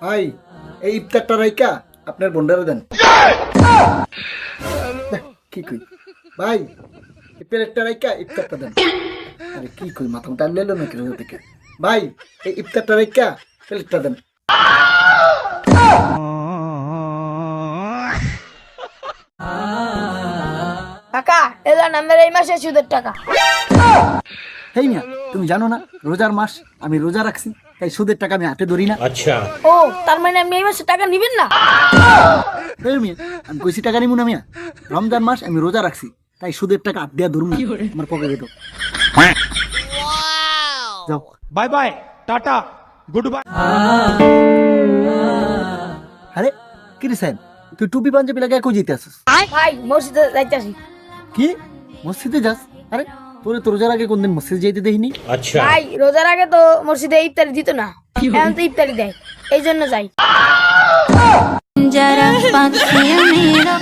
ভাই এই ইফতারটা রাইকা আপনার বন্ডারে দেন। কি কই ভাই, এই প্লেটটা রাইকা ইফতারটা দেন। আরে কি কই, মাথা টান লেলো নাকি রোজা থেকে? ভাই এই ইফতারটা রাইকা প্লেটটা দেন। কাকা এলা নামের এই মাসে সুদের টাকা। হেই মিয়া, তুমি জানো না রোজার মাস, আমি রোজা রাখছি তাই সুদের টাকা আমি হাতে ধরি না। ও তার মানে আপনি এই মাসে টাকা নিবেন না? হেই মিয়া, আমি কইছি টাকা নিমু না মিয়া। রমজান মাস আমি রোজা রাখছি তাই সুদের টাকা হাত দিয়া ধরুন না, আমার পকেটে তো। যাও bye bye tata goodbye. আরে কি রে স্যার, তুই টুপি পাঞ্জাবি লাগায় কই যেতে আসিস? ভাই মসজিদে যাইতাছি। কি মসজিদে যাস? আরে তোরে তো রোজার আগে কোনদিন মসজিদে যাইতে দেখিনি। ভাই রোজার আগে তো মসজিদে ইফতারি দিত না, এখন তো ইফতারি দেয়, এই জন্য যাই। जरा पाखियाँ मेरा